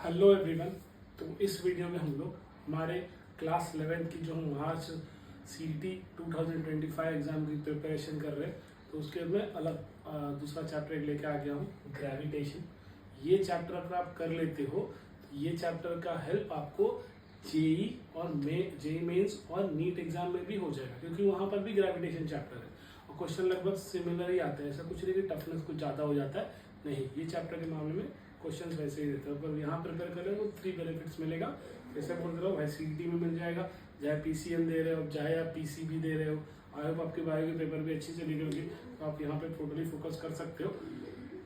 Hello everyone. तो इस video में हम लोग हमारे क्लास 11 की जो हम मार्च CET 2025 एग्जाम की प्रिपरेशन कर रहे हैं, तो उसके में अलग दूसरा चैप्टर लेके आ गया हूँ, ग्रेविटेशन। ये चैप्टर अगर आप कर लेते हो तो ये चैप्टर का हेल्प आपको जेई और जेई मेंस और नीट एग्जाम में भी हो जाएगा, क्योंकि वहाँ पर भी ग्रेविटेशन चैप्टर है और क्वेश्चन लगभग सिमिलर ही आता है। ऐसा कुछ नहीं कि टफनेस कुछ ज़्यादा हो जाता है, नहीं। ये चैप्टर के मामले में क्वेश्चन वैसे ही देते हैं। पर यहाँ प्रिपेयर कर रहे हो तो 3 बेनिफिट्स मिलेगा। जैसे बोल रहे हो भाई CET में मिल जाएगा, चाहे PCM दे रहे हो, चाहे आप PCB दे रहे हो। आई होप आपके बायो के पेपर भी अच्छी चली गई होगी, तो आप यहाँ पे टोटली फोकस कर सकते हो।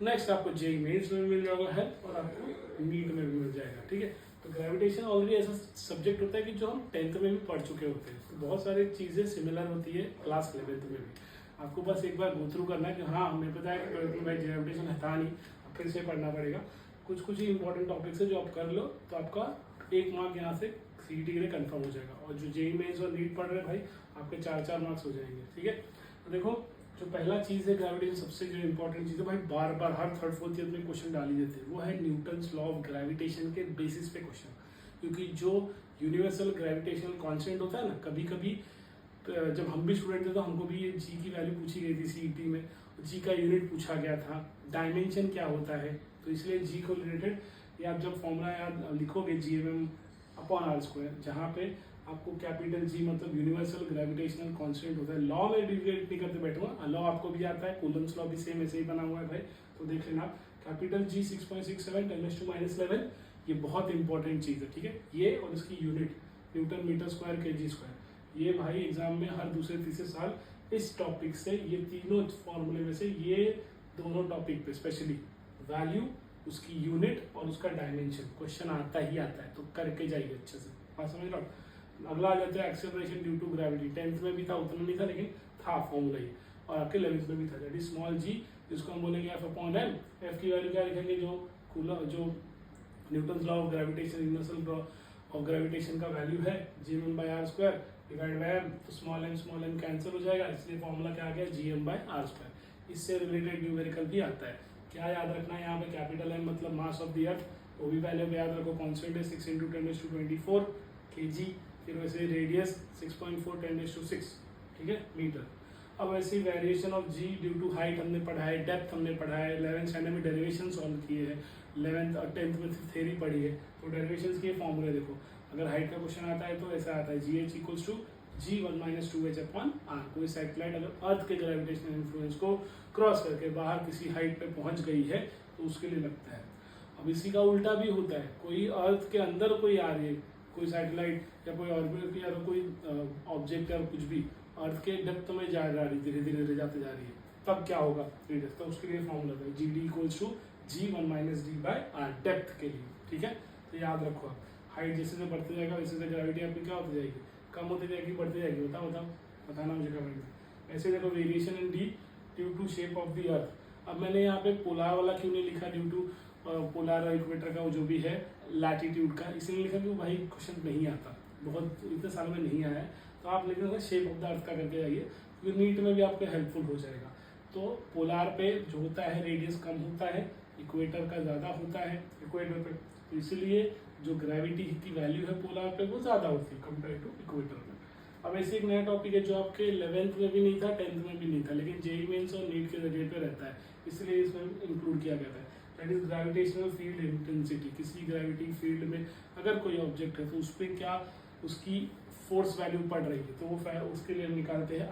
नेक्स्ट आपको जेई मेंस में मिल जाएगा हेल्प और आपको नीट में भी मिल जाएगा, ठीक है। तो ग्रेविटेशन ऑलरेडी ऐसा सब्जेक्ट होता है कि जो हम 10th में भी पढ़ चुके होते हैं, तो बहुत सारी चीज़ें सिमिलर होती है क्लास 11th में भी। आपको बस एक बार गो थ्रू करना है कि हाँ, हमें पता है कि भाई ग्रेविटेशन था नहीं, अब फिर से पढ़ना पड़ेगा। कुछ कुछ ही इंपॉर्टेंट टॉपिक्स है जो आप कर लो तो आपका 1 मार्क यहाँ से CET के लिए कंफर्म हो जाएगा। और जो जेई मेंस और नीट पढ़ रहे हैं भाई, आपके 4-4 मार्क्स हो जाएंगे, ठीक है। तो देखो, जो पहला चीज़ है ग्रेविटेशन, सबसे जो इंपॉर्टेंट चीज़ है भाई, बार बार हर थर्ड फोर्थ ईयर में क्वेश्चन डाल ही देते हैं, वो है न्यूटन्स लॉ ऑफ ग्रेविटेशन के बेसिस पे क्वेश्चन। क्योंकि जो यूनिवर्सल ग्रेविटेशनल कांस्टेंट होता है ना, कभी कभी जब हम भी स्टूडेंट थे तो हमको भी ये जी की वैल्यू पूछी गई थी CET में, जी का यूनिट पूछा गया था, डायमेंशन क्या होता है। तो इसलिए जी को रिलेटेड ये आप जब फॉर्मूला याद लिखोगे GMM/r², जहाँ पे आपको कैपिटल G मतलब यूनिवर्सल ग्रेविटेशनल कांस्टेंट होता है। लॉ में डिविएट नहीं करते बैठूंगा, लॉ आपको भी आता है, कूलम्स लॉ भी सेम ऐसे ही बना हुआ है भाई। तो देख लेना आप, कैपिटल G 6.67 10⁻⁻11, ये बहुत इंपॉर्टेंट चीज़ है, ठीक है। ये और इसकी unit newton metre square kg square, ये भाई एग्जाम में हर दूसरे तीसरे साल इस टॉपिक से, ये तीनों फॉर्मूले में से ये दोनों टॉपिक पे स्पेशली वैल्यू, उसकी यूनिट और उसका डायमेंशन क्वेश्चन आता ही आता है। तो करके जाइए अच्छे से, बात समझ लो। अगला आ जाता है acceleration due to gravity. 10th में भी था, उतना नहीं था, लेकिन था फॉर्मूला ही, और आपके 11th में भी था। दैट इज स्मॉल g, जिसको हम बोलेंगे F/m। F की वैल्यू क्या लिखेंगे, जो Newton law of gravitation, universal law of gravitation का वैल्यू है Gm/r² डिवाइड बाय m। तो स्मॉल m कैंसिल हो जाएगा, इसलिए फॉर्मूला क्या आ गया, Gm/r²। इससे रिलेटेड न्यूमेरिकल भी आता है। क्या याद रखना है यहाँ पे, कैपिटल M मतलब मास ऑफ द अर्थ, वो भी वैल्यू याद रखो, कांस्टेंट है 6 × 10⁻24 kg। फिर वैसे रेडियस 6.4 10⁻6, ठीक है, मीटर। अब ऐसे variation of G due to height हमने पढ़ा है, डेप्थ हमने पढ़ा है, 11th स्टैंडर्ड में डेरिवेशन सॉल्व किए हैं, 11th और 10th में थ्योरी पढ़ी है। तो डेरिवेशंस के फॉर्मूले देखो, अगर हाइट का क्वेश्चन आता है तो ऐसा आता है, GH = G1 - 2h/r। कोई सैटेलाइट अगर अर्थ के ग्रेविटेशनल इन्फ्लुएंस को क्रॉस करके बाहर किसी हाइट पे पहुंच गई है तो उसके लिए लगता है। अब इसी का उल्टा भी होता है, कोई अर्थ के अंदर कोई आ रही है, कोई सैटेलाइट या कोई ऑर्बिट या कोई ऑब्जेक्ट या कुछ भी अर्थ के डेप्थ में जा रही, धीरे धीरे जाते जा रही है, तब क्या होगा रेडियस। तो उसके लिए फॉर्मूला है GD = G1 - d/r, डेप्थ के लिए, ठीक है। तो याद रखो, आप हाइट जैसे बढ़ते जाएगा वैसे ग्रेविटी आपकी क्या होती जाएगी, कम होती जाएगी, बढ़ती जाएगी। बताना मुझे कमेंट। ऐसे देखो, variation in D due to shape of the earth. अब मैंने यहाँ पे पोलार वाला क्यों नहीं लिखा, ड्यू टू पोलार इक्वेटर का वो जो भी है लैटिट्यूड का, इसलिए लिखा कि भाई क्वेश्चन नहीं आता, बहुत इतने साल में नहीं आया है। तो आप लिखेंगे शेप ऑफ द अर्थ का करके जाइए, क्योंकि नीट में भी आपको हेल्पफुल हो जाएगा। तो पोलार पे जो होता है रेडियस कम होता है, इक्वेटर का ज़्यादा होता है इक्वेटर पे, तो इसलिए जो ग्रेविटी की वैल्यू है पोलार पे वो ज़्यादा होती है कंपेयर टू इक्वेटर में। अब ऐसे एक नया टॉपिक है जो आपके 11th में भी नहीं था, 10th में भी नहीं था, लेकिन जेई मेंस और नीट के जगह पे रहता है, इसलिए इसमें इंक्लूड किया गया था। That is gravitational field intensity. किसी ग्रेविटी फील्ड में अगर कोई ऑब्जेक्ट है तो उस पर क्या उसकी फोर्स वैल्यू पड़ रही है, तो वो उसके लिए हम निकालते हैं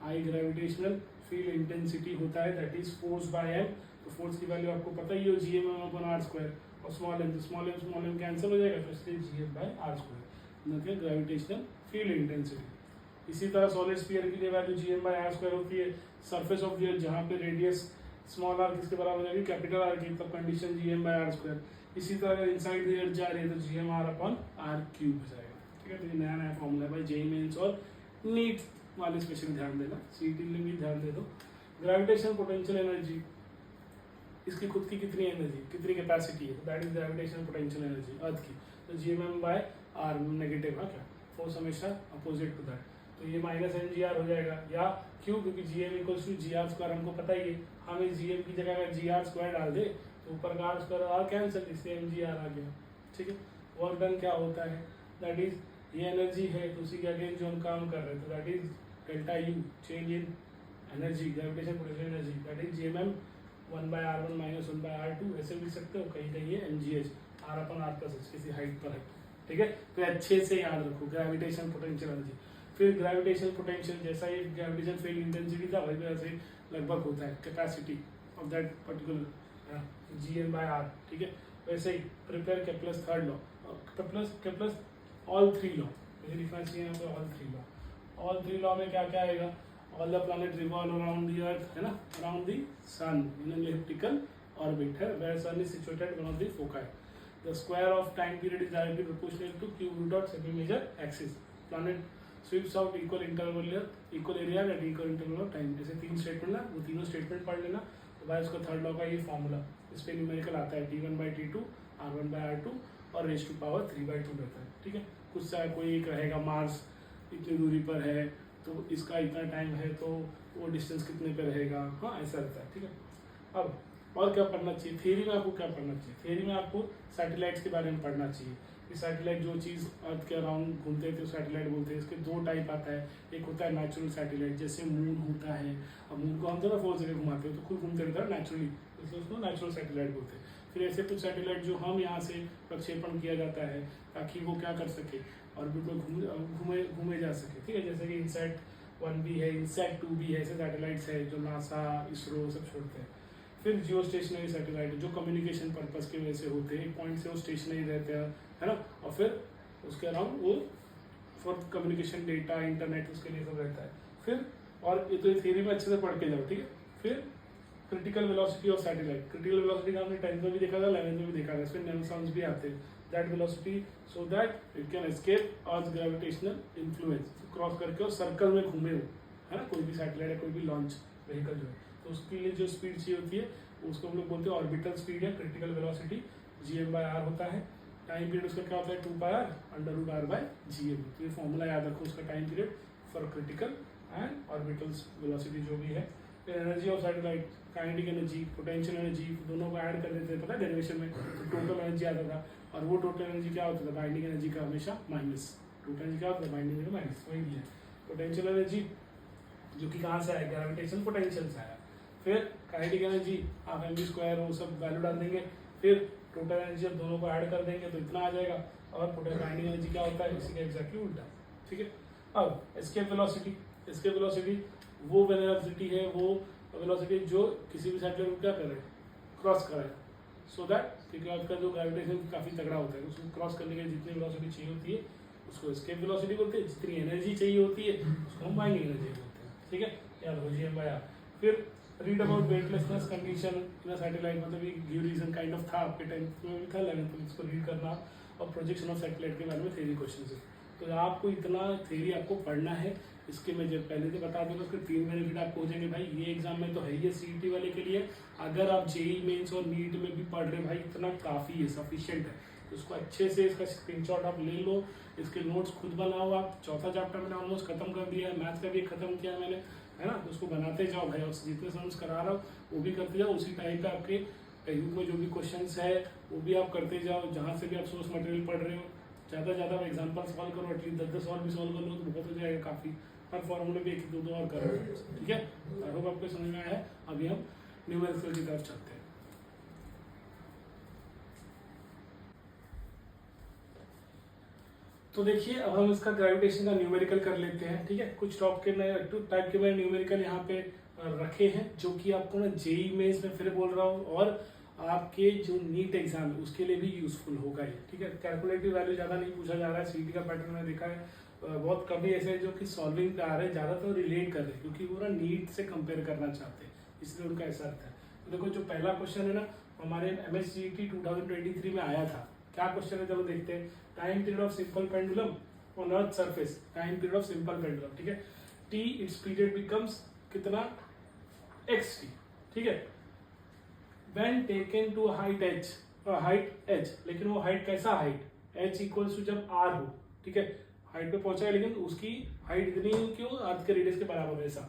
आई ग्रेविटेशनल फील्ड इंटेंसिटी होता है, that is force by m। तो फोर्स की वैल्यू आपको पता ही हो, Gm/r², और स्मॉल m कैंसिल हो जाएगा, तो इसलिए Gm/r², ग्रेविटेशनल फील्ड इंटेंसिटी। इसी तरह सॉलिड स्फीयर के लिए वैल्यू Gm/r² होती है। सरफेस ऑफ द अर्थ जहाँ पे रेडियस स्मॉल r किसके बराबर हो जाएगी, कैपिटल R की, तब कंडीशन Gm/r²। इसी तरह अगर इनसाइड द अर्थ जा रही है तो Gm/r³ हो जाएगा, ठीक है। तो ये नया नया फॉर्मूला है भाई, जेई मेंस और नीट वाले स्पेशली ध्यान देना, CET में भी ध्यान दे दो। ग्रेविटेशन पोटेंशियल एनर्जी, इसकी खुद की कितनी एनर्जी, कितनी कैपेसिटी है, that is gravitational potential energy अर्थ की। तो Gm/r नेगेटिव है क्या, फोर्स हमेशा अपोजिट टू दैट, तो ये -mgr हो जाएगा। या क्यों, क्योंकि Gm = gr² हमको पता ही है, हम इस Gm की जगह अगर gr² डाल दे तो ऊपर का r² r कैंसिल, इसलिए mgr आ गया। ठीक है। वर्क डन क्या होता है, दैट इज ये एनर्जी है तो उसी के अगेंस्ट जो हम काम कर रहे हैं, तो that is delta U, change in energy, gravitation potential energy, that is GMM 1/r1 minus 1/r2, ऐसे भी लिख सकते हो, कहीं कहीं ये mgh r/r+h किसी हाइट पर है, ठीक है। तो अच्छे से याद रखो ग्रेविटेशन पोटेंशियल एनर्जी। फिर ग्रेविटेशन पोटेंशियल जैसा ये ग्रेविटेशन फील्ड इंटेंसिटी था वही वैसे लगभग होता है capacity of that particular Gm/r, ठीक है। वैसे ही prepare Kepler's third law, Kepler's all three law, मुझे लिखना चाहिए यहाँ पे ऑल थ्री लॉ में क्या क्या आएगा, all the planet revolve around the earth, है ना, around the sun in an elliptical orbit है, where sun is situated one of the foci, the square of time period is directly proportional to cube root of semi major axis, planet sweeps out equal area at equal interval of time. जैसे तीन statement ना, वो तीनों statement पढ़ लेना, तो भाई उसका थर्ड लॉ का ये फॉर्मूला, इस पे न्यूमेरिकल आता है T1/T2 R1/R2 और रेज़ टू पावर 3/2 रहता है, ठीक है। कुछ सा कोई एक रहेगा, मार्स इतनी दूरी पर है तो इसका इतना टाइम है तो वो डिस्टेंस कितने पे रहेगा, हाँ ऐसा रहता है, ठीक है। अब और क्या पढ़ना चाहिए, थियरी में आपको क्या पढ़ना चाहिए, थियरी में आपको सैटेलाइट्स के बारे में पढ़ना चाहिए कि सैटेलाइट जो चीज़ अर्थ के अराउंड घूमते थे सैटेलाइट बोलते हैं। इसके दो टाइप आता है, एक होता है नेचुरल सैटेलाइट, जैसे मून होता है, अब मून को हम तो ना फोर जगह घुमाते हैं तो खुद घूमते रहता है नेचुरली, इसलिए उसको नेचुरल सैटेलाइट बोलते हैं। फिर ऐसे कुछ सैटेलाइट जो हम यहाँ से प्रक्षेपण किया जाता है ताकि वो क्या कर सके, ऑर्बिट में घूमे जा सके, ठीक है। जैसे कि इनसैट 1 भी है, इनसैट 2 भी है, ऐसे सैटेलाइट्स है जो नासा इसरो सब छोड़ते हैं। फिर जियो स्टेशनरी सैटेलाइट जो कम्युनिकेशन पर्पस की वजह से होते हैं, एक पॉइंट से वो स्टेशनरी रहते हैं, है ना, और फिर उसके अराउंड वो फॉर कम्युनिकेशन डेटा इंटरनेट उसके लिए सब रहता है। फिर और ये तो थियरी में अच्छे से पढ़ के जाओ, ठीक है। फिर critical velocity of satellite, critical velocity का हमने 10th में भी देखा था, 11th में भी देखा था, इसमें नेमोसॉन्स भी आते हैं, that velocity so that it can escape earth gravitational influence, cross करके और सर्कल में घूमे हो, है ना, कोई भी सैटेलाइट है, कोई भी लॉन्च व्हीकल जो है, तो उसके लिए जो स्पीड चाहिए होती है उसको हम लोग बोलते हैं ऑर्बिटल स्पीड या क्रिटिकल वेलोसिटी, Gm/r होता है। टाइम पीरियड उसका क्या होता है 2πr√r/Gm, तो ये फॉर्मूला याद रखो उसका time period for critical and orbital velocity जो भी है। फिर energy of satellite, kinetic energy, potential energy, दोनों को ऐड कर देते हैं, पता है डेरिवेशन में, तो टोटल एनर्जी आता था, और वो टोटल एनर्जी क्या होता था, बाइंडिंग एनर्जी का हमेशा माइनस, टोटल एनर्जी क्या होता है बाइंडिंग एनर्जी माइनस, वही दिया। पोटेंशियल एनर्जी जो कि कहाँ से आया, ग्रेविटेशन पोटेंशियल से आया। फिर काइनेटिक एनर्जी आप mv² वो सब वैल्यू डाल देंगे, फिर टोटल एनर्जी अब दोनों को ऐड कर देंगे तो इतना आ जाएगा, और पोटेंशियल बाइंडिंग एनर्जी क्या होता है इसी का एग्जैक्टली उल्टा, ठीक है। अब एस्केप वेलोसिटी वो वेलोसिटी है, वो वेलोसिटी जो किसी भी सैटेलाइट को क्या करे, क्रॉस करे, सो दैट क्योंकि आपका जो ग्रेविटेशन काफ़ी तगड़ा होता है, उसको क्रॉस करने के लिए जितनी वेलोसिटी चाहिए होती है उसको एस्केप वेलोसिटी बोलते हैं, जितनी एनर्जी चाहिए होती है उसको हम बाइंडिंग एनर्जी बोलते हैं, ठीक है, याद हो Gm/r। फिर read about weightlessness condition in satellite, मतलब ये गिव रीजन काइंड ऑफ था आपके 10th में भी था, 11th में इसको रीड करना, और प्रोजेक्शन ऑफ सैटेलाइट के बारे में थ्योरी क्वेश्चन है, तो आपको इतना थ्योरी आपको पढ़ना है। इसके मैं जब पहले से बता दूंगा उसके 3 बेनिफिट आपको हो जाएंगे भाई, ये एग्जाम में तो है ही सीईटी वाले के लिए, अगर आप जेई मेंस और नीट में भी पढ़ रहे भाई इतना काफ़ी है, सफिशिएंट है, तो उसको अच्छे से इसका स्क्रीनशॉट आप ले लो, इसके नोट्स खुद बनाओ आप। चौथा चैप्टर मैंने ऑलमोस्ट खत्म कर दिया है, मैथ्स का भी खत्म किया मैंने, है ना, तो उसको बनाते जाओ भाई, और जितने सम्स करा रहा हो वो भी करते जाओ, उसी टाइम पे आपके यूट्यूब में जो भी क्वेश्चंस है वो भी आप करते जाओ, जहाँ से भी आप सोर्स मटेरियल पढ़ रहे हो ज़्यादा ज़्यादा एग्जाम्पल सॉल्व करो, एटलीस्ट 10-10 और भी सॉल्व कर लो तो बहुत हो जाएगा काफ़ी, हर फॉर्मूले पे 1-2 और करो, ठीक है। आई होप आपको समझ में आया है। अभी हम न्यूमेरिकल की तरफ चलते हैं। तो देखिए अब हम इसका ग्रेविटेशन का न्यूमेरिकल कर लेते हैं, ठीक है। कुछ टाइप के मैंने न्यूमेरिकल यहाँ पे रखे हैं जो कि आपको ना जेई मेंस में फिर बोल रहा हूँ, और आपके जो नीट एग्जाम है उसके लिए भी यूजफुल होगा ये, ठीक है। कैलकुलेटिव वैल्यू ज़्यादा नहीं पूछा जा रहा है, सीटी का पैटर्न मैंने देखा है बहुत कभी ऐसे जो कि सॉल्विंग पे आ रहे हैं, ज़्यादातर रिलेट कर रहे हैं क्योंकि वो ना नीट से कंपेयर करना चाहते हैं, इसलिए उनका ऐसा रहता है। तो देखो जो पहला क्वेश्चन है ना हमारे MSCT 2023 में आया था, क्या क्वेश्चन है चलो देखते हैं। Time period of simple pendulum on earth surface, time period of simple pendulum, ठीक है। टी इट्स पीरियड बिकम्स कितना xt, ठीक है। When taken to height h, लेकिन वो हाइट कैसा हाइट, h इक्वल्स टू जब r हो, ठीक है, हाइट पे पहुंचा है लेकिन उसकी हाइट इतनी क्यों, अर्थ के रेडियस के बराबर वैसा,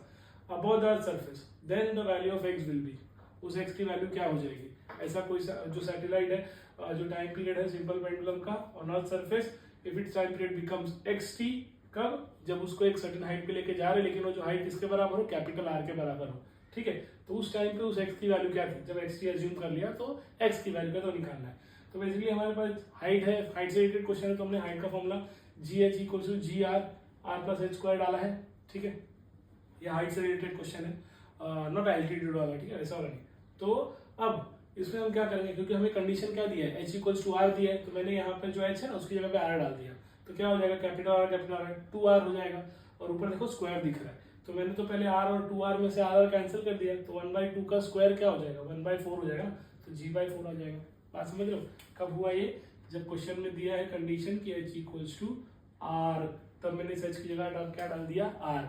above the earth surface, then the value of x will be, उस x की वैल्यू क्या हो जाएगी, ऐसा कोई जो सैटेलाइट है जो टाइम पीरियड है सिंपल पेंडुलम का on earth surface, if its time period becomes xt, कब? जब उसको एक सर्टेन हाइट पे लेके जा रहे हैं, लेकिन वो जो हाइट किसके बराबर हो? कैपिटल R के बराबर हो, ठीक है। तो उस टाइम पे उस x की वैल्यू क्या थी? जब xt एज्यूम कर लिया तो x की वैल्यू का तो निकालना है। तो बेसिकली हमारे पास हाइट है, हाइट से रिलेटेड क्वेश्चन है, तो हमने हाइट का formula GH equal to GR R+h² डाला है, ठीक है। ये हाइट से रिलेटेड क्वेश्चन है, नॉट एल्टीट्यूड वाला, ठीक है, ऐसा वाला नहीं। तो अब इसमें हम क्या करेंगे, क्योंकि हमें कंडीशन क्या दिया है, h इक्वल्स टू r दिया है, तो मैंने यहाँ पे जो h है ना उसकी जगह पे r डाल दिया, तो क्या हो जाएगा? कैपिटल R 2r हो जाएगा, और ऊपर देखो स्क्वायर दिख रहा है, तो मैंने तो पहले r और 2r में से r कैंसिल कर दिया, तो 1/2 का स्क्वायर क्या हो जाएगा? 1/4 हो जाएगा, तो g/4 आ जाएगा। बात समझ रहे हो? कब हुआ ये? जब क्वेश्चन में दिया है कंडीशन की h इक्वल्स टू r, तब मैंने इस h की जगह क्या डाल दिया? r,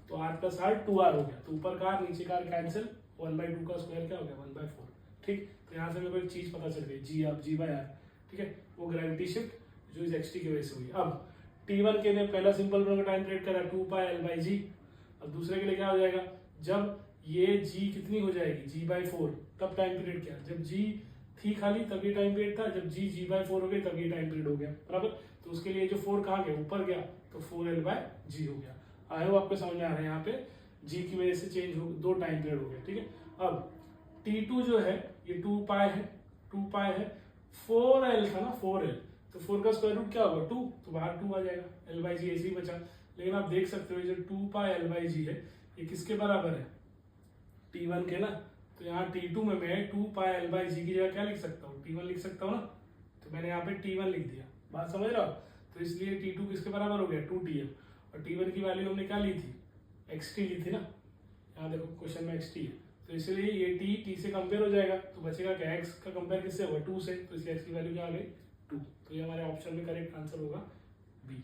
तो r+r 2r हो गया, तो ऊपर का r नीचे का r कैंसिल, 1/2 का स्क्वायर क्या हो गया? 1/4, ठीक। तो यहाँ से मेरे को एक चीज पता चल गई, g/r, ठीक है, वो ग्रेविटी शिफ्ट जो इस xt की वजह से हुई। अब t1 के लिए पहला सिंपल का टाइम पीरियड करा 2πL/g, अब दूसरे के लिए क्या हो जाएगा? जब ये g कितनी हो जाएगी? g/4, तब टाइम पीरियड क्या? जब g थी खाली तब ये टाइम पीरियड था, जब g/4 हो गई तब ये टाइम पीरियड हो गया, बराबर। तो उसके लिए जो 4 कहाँ गया? ऊपर गया, तो 4L/g हो गया। आई होप आपको समझ में आ रहा है, यहाँ पे g की वजह से चेंज हो, 2 टाइम पीरियड हो गए, ठीक है। अब t2 जो है ये 2π है, 2π है, 4L था ना, 4L, तो 4 का स्क्वायर रूट क्या होगा? 2, तो बाहर 2 आ जाएगा, L/g ऐसे ही बचा। लेकिन आप देख सकते हो ये जो 2πL/g है ये किसके बराबर है? t1 के ना, तो यहाँ t2 में मैं 2πL/g की जगह क्या लिख सकता हूँ? t1 लिख सकता हूँ ना, तो मैंने यहाँ पे t1 लिख दिया। बात समझ रहे हो? तो इसलिए t2 किसके बराबर हो गया? 2tm, और t1 की वैल्यू हमने क्या ली थी? xt ली थी ना, यहाँ देखो क्वेश्चन में xt है, तो इसलिए ये t से कंपेयर हो जाएगा, तो बचेगा क्या? x का कंपेयर किससे होगा? 2 से, तो इसलिए x की वैल्यू क्या आ गई? 2, तो ये हमारे ऑप्शन में करेक्ट आंसर होगा बी।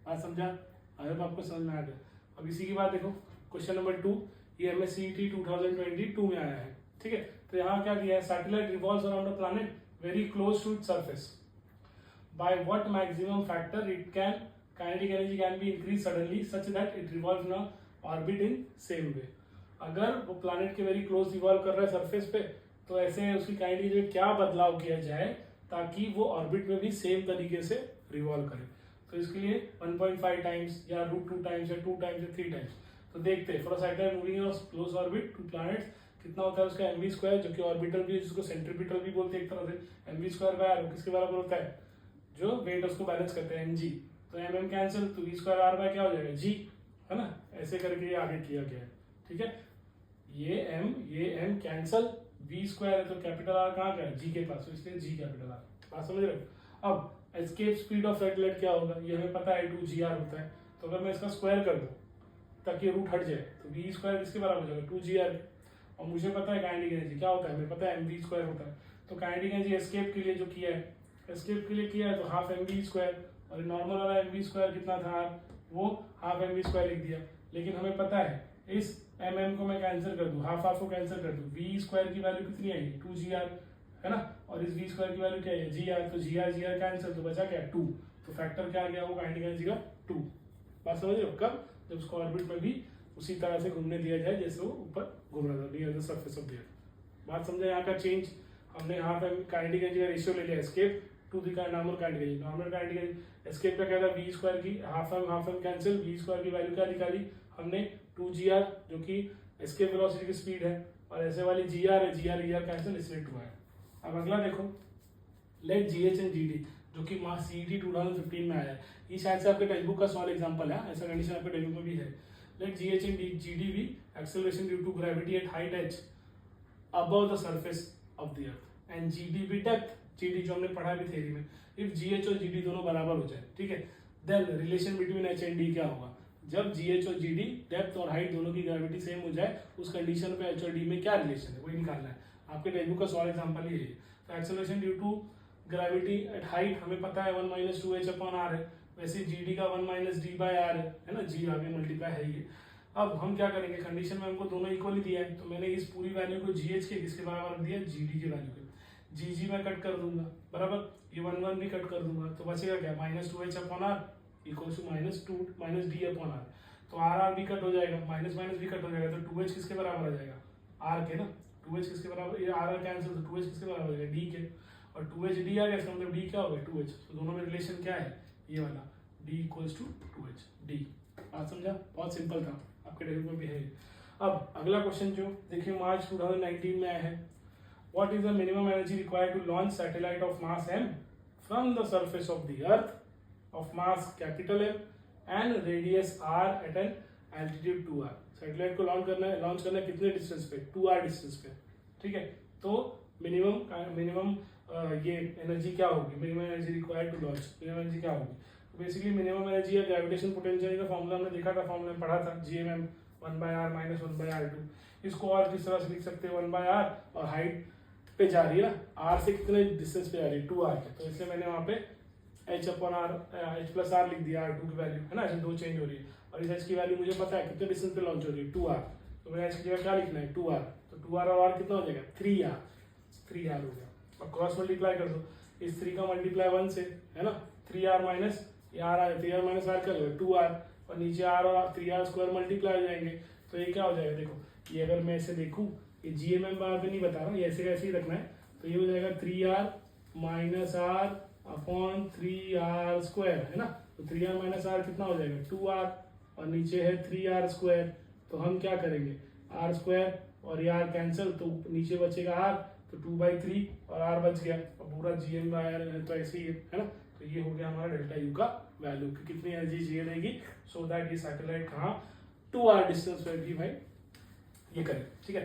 बात समझा? आई होप आपको समझ में आ गया। अब इसी की बात देखो, क्वेश्चन नंबर 2, ये MSCET 2022 में आया है, ठीक है। तो यहाँ क्या दिया है? Satellite revolves around a planet very close to its surface, by what maximum factor it can kinetic energy can be increase suddenly such that it revolves in orbit in same way. अगर वो planet के very close revolve कर रहा है surface पे, तो ऐसे उसकी काइनेटिक में क्या बदलाव किया जाए ताकि वो ऑर्बिट में भी सेम तरीके से रिवॉल्व करे? तो इसके लिए 1.5 टाइम्स या √2 टाइम्स या 2 टाइम्स या 3 टाइम्स। तो देखते हैं, for a satellite moving in close orbit to planets कितना होता है उसका mv², जो कि ऑर्बिटल भी है, जिसको सेंट्रीपिटल भी बोलते हैं एक तरह से। mv²/r किसके बराबर होता है? जो वेट उसको बैलेंस करते हैं, mg। तो mm कैंसिल, तो v²r क्या हो जाएगा? g, है ना। ऐसे करके ये आगे किया गया है, ठीक है। ये m कैंसल, v² है तो कैपिटल R कहाँ गया? g के पास, तो इसलिए g कैपिटल R। बात समझ रहे हो? अब एस्केप स्पीड ऑफ सैटेलाइट क्या होगा? ये हमें पता है 2gr होता है, तो अगर मैं इसका स्क्वायर कर दूं ताकि रूट हट जाए, तो v² किसके बराबर हो जाएगा? 2gr। और मुझे पता है काइनेटिक एनर्जी क्या होता है, हमें पता है mv² होता है। तो काइनेटिक एनर्जी एस्केप के लिए जो किया है, एस्केप के लिए किया है तो हाफ mv², और नॉर्मल वाला mv² कितना था? वो हाफ mv² लिख दिया। लेकिन हमें पता है इस mm को मैं कैंसिल कर दूं, हाफ को कैंसिल कर दूं, v² की वैल्यू कितनी आएगी? 2gr, है ना। और इस v² की वैल्यू क्या है? gr, तो gr कैंसिल, तो बचा क्या? 2। तो फैक्टर क्या आ गया? वो काइनेटिक एनर्जी का 2। बात समझ रहे हो? कब? जब उसको ऑर्बिट में भी उसी तरह से घूमने दिया जाए जैसे वो ऊपर घूम रहा था, near the surface of the अर्थ। बात समझा? यहाँ का चेंज हमने यहाँ पे काइनेटिक एनर्जी का रेशियो ले लिया, escape to the normal kinetic energy. Normal kinetic energy escape का क्या था? v² की हाफ m कैंसिल, v² की वैल्यू क्या निकाली हमने? 2gr, जो कि एस्केप वेलोसिटी की स्पीड है, और ऐसे वाली gr है, gr कैंसिल, इसलिए 2 है। अब अगला देखो, लेट gh एंड gd, जो कि CET 2015 में आया है, ये शायद से आपके टेक्स्ट बुक का सॉल्व एग्जांपल है, ऐसा कंडीशन आपके टेक्स्ट बुक में भी है। लेट gh एंड gd भी acceleration due to gravity at height h above the surface of the earth, and gd भी डेप्थ, gd जो हमने पढ़ा भी थ्योरी में। इफ gh और gd दोनों बराबर हो जाए, ठीक है, then relation between h and d क्या होगा? जब gh और gd डेप्थ और हाइट दोनों की ग्रेविटी सेम हो जाए, उस कंडीशन पे h और d में क्या रिलेशन है, वही निकालना है। आपके टेक्स्ट बुक का सॉल्व एग्जांपल ही है। तो acceleration due to gravity at height हमें पता है 1 - 2h/r है, वैसे gd का 1 - d/r है ना, g आगे मल्टीप्लाई है ये। अब हम क्या करेंगे, कंडीशन में हमको दोनों इक्वली दिया है, तो मैंने इस पूरी वैल्यू को gh के किसके बराबर रख दिया? gd के वैल्यू के। gg में कट कर दूंगा, बराबर, ये 1 भी कट कर दूंगा, तो बचेगा क्या? -2h/r equals to -d/r। तो r भी कट हो जाएगा, माइनस भी कट हो जाएगा, तो 2h किसके बराबर आ जाएगा? r के ना, 2h किसके बराबर, ये आर कैंसिल, तो 2h किसके बराबर हो गया, डी के, और 2h डी आ गया, इसका मतलब डी क्या हो गया 2h, तो दोनों में रिलेशन क्या है, ये वाला d equals to 2h D. बात समझा, बहुत सिंपल था, आपके टेक्स्ट में भी है। अब अगला क्वेश्चन जो देखिए मार्च 2019 में आया है, what is the minimum energy required to launch satellite of mass m from the surface of the earth of mass capital M and radius r at an altitude 2r। Satellite को launch करना है कितने distance पे, 2r distance पे, ठीक है। तो minimum ये एनर्जी क्या होगी, minimum energy required to launch, minimum energy क्या होगी, तो बेसिकली मिनिमम एनर्जी या ग्रेविटेशन पोटेंशियल का फॉर्मूला हमने देखा था, फॉर्मूला में पढ़ा था, GMM 1/r माइनस 1/r2। इसको और किस तरह से लिख सकते हैं, 1/r और हाइट पे जा रही है ना, r से कितने डिस्टेंस पे जा रही है, 2r के, तो इसलिए मैंने वहाँ पे h+r लिख दिया, r2 की वैल्यू है ना, ऐसे दो चेंज हो रही है, और इस h की वैल्यू मुझे पता है कितने डिस्टेंस पे लॉन्च हो रही है, 2r, तो मैंने h की जगह क्या लिखना है 2r, तो 2r और r कितना हो जाएगा 3r हो गया, और क्रॉस मल्टीप्लाई कर दो, इस 3 का मल्टीप्लाई 1 से है ना, 3r minus r minus r क्या हो जाएगा 2r, और नीचे r और 3r स्क्वायर मल्टीप्लाई हो जाएंगे, तो ये क्या हो जाएगा, देखो ये अगर मैं ऐसे देखूँ, ये GMM बार पे नहीं बता रहा हूँ, ये ऐसे ऐसे ही रखना है, तो ये हो जाएगा 3r minus r upon 3r square है ना, तो 3r माइनस r कितना हो जाएगा 2r, और नीचे है 3r स्क्वायर, तो हम क्या करेंगे r स्क्वायर और ये r कैंसिल, तो नीचे बचेगा r, तो 2/3 और r बच गया, और पूरा GM/r तो ऐसे ही है ना, तो ये हो गया हमारा डेल्टा U का वैल्यू कि कितनी एनर्जी चाहिए रहेगी, सो दैट ये सैटेलाइट कहाँ 2r डिस्टेंस पे भी भाई ये करें, ठीक है,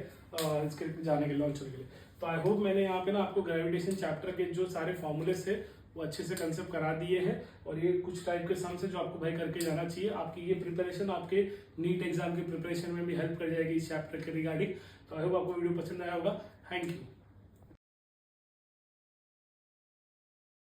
इसके जाने के लॉन्च होने के लिए। तो आई होप मैंने यहाँ पे ना आपको ग्रेविटेशन चैप्टर के जो सारे फॉर्मूलेस थे वो अच्छे से कंसेप्ट करा दिए हैं, और ये कुछ टाइप के सम्स है जो आपको भाई करके जाना चाहिए, आपकी ये प्रिपरेशन आपके नीट एग्जाम की प्रिपरेशन में भी हेल्प कर जाएगी इस चैप्टर के रिगार्डिंग। तो आई होप आपको वीडियो पसंद आया होगा, थैंक यू।